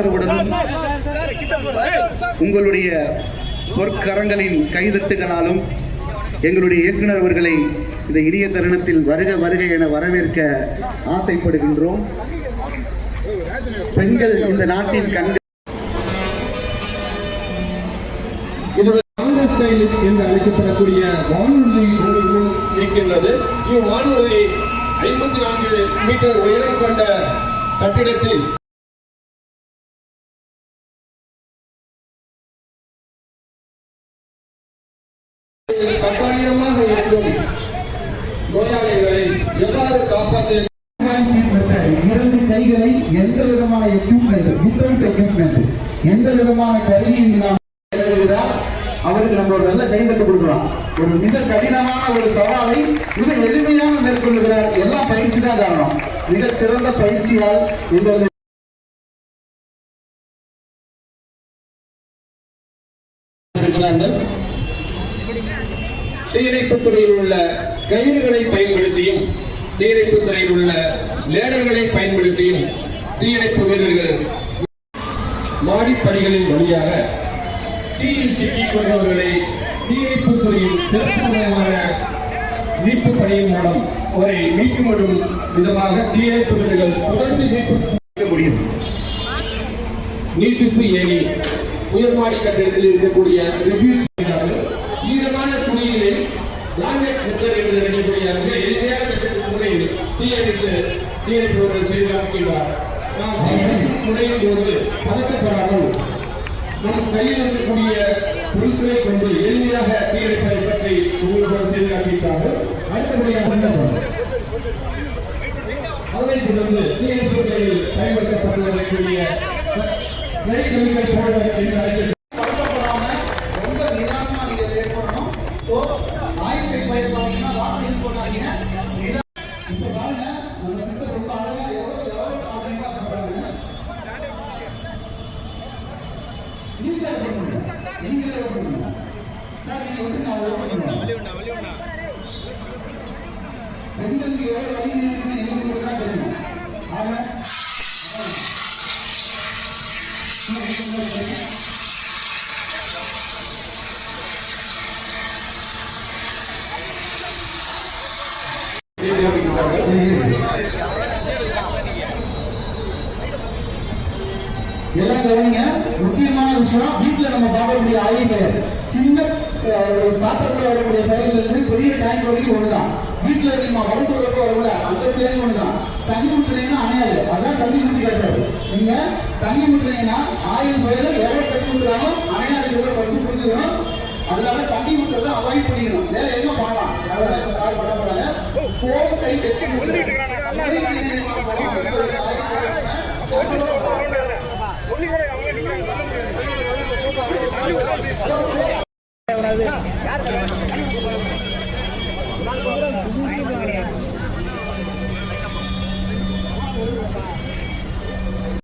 ஆதரவுடனும் உங்களுடைய பொற்கரங்களின் கைதட்டுகளாலும் எங்களுடைய இயக்குனர் அவர்களை இந்த இனிய தருணத்தில் வருக வருக என வரவேற்க ஆசைப்படுகின்றோம். பெண்கள் இந்த நாட்டின் கண்கள் என்று அழைக்கப்படக்கூடிய வானூர்தி இருக்கின்றது. இவ்வானூர்தி 54 மீட்டர் உயரம் கொண்ட கட்டிடத்தில் கட்டாயமாக இருக்கும் நோயாளிகளை எவ்வாறு காப்பாற்ற 2 கைகளை எந்த விதமான எந்த விதமான கருவியும் இல்லாமல் அவருக்கு நம்ம ஒரு நல்ல கைதட்டு கொடுக்கலாம். ஒரு மிக கடினமான ஒரு சவாலை மிக எளிமையாக மேற்கொள்ளுகிறார். எல்லாம் பயிற்சி தான் காரணம். மிக சிறந்த பயிற்சியால் இந்த தீயணைப்புத் துறையில் உள்ள கயிறுகளை பயன்படுத்தியும் தீயணைப்புத் துறையில் உள்ள லேடர்களை பயன்படுத்தியும் தீயணைப்பு வீரர்கள் மாடிப்படிகளின் வழியாக தீயில் சிக்கிக் கொண்டவர்களை தீயணைப்புத் துறையில் சிறப்புமான மீட்பு பணியின் மூலம் அவரை மீட்கும் வரும் விதமாக தீயணைப்பு வீரர்கள் தொடர்ந்து மீட்பு முடியும். நீட்டிப்பு ஏணி உயர்மாடி கட்டிடத்தில் இருக்கக்கூடிய ஈரமான துணியிலே லாங்கெட் மெத்தட் என்று நினைக்கக்கூடிய எளிமையான முறையில் தீயணைப்பவர்கள் செய்து காட்டுகிறார். நாம் முறையின் போது பதட்டப்படாமல் நம் கையில் இருக்கக்கூடிய பொருட்களை கொண்டு எளிமையாக தீயணைப்பதை பற்றி உங்களுக்கு செய்து காட்டுகிறார்கள். அடுத்தபடியாக அதனைத் தொடர்ந்து தீயணைப்பு துறையில் பயன்படுத்தப்பட்டு வரக்கூடிய எல்லாம் கவனிங்க. முக்கியமான விஷயம், வீட்டுல நம்ம பார்க்கக்கூடிய ஆயில் பெயர் சின்ன பாத்திரத்தில் வரக்கூடிய பெயர்கள் இருந்து பெரிய டேங்க் வரைக்கும் ஒண்ணுதான். வீட்டுல நம்ம வடை சொல்றப்ப வரல அந்த பெயர் ஒண்ணுதான். தண்ணி ஊற்றுனீங்கன்னா அணையாது. அதான் தண்ணி ஊற்றி கட்டுறது. நீங்க தண்ணி ஊற்றுனீங்கன்னா ஆயில் பெயர் எவ்வளவு தண்ணி ஊற்றுறாலும் அணையாதுங்கிறத ஃபர்ஸ்ட் புரிஞ்சுக்கணும். அதனால தண்ணி ஊற்றுறதை அவாய்ட் பண்ணிக்கணும். வேற என்ன பண்ணலாம்? யாரும் பண்ண போறாங்க. 4 டைப் எக்ஸிபிஷன் யாரு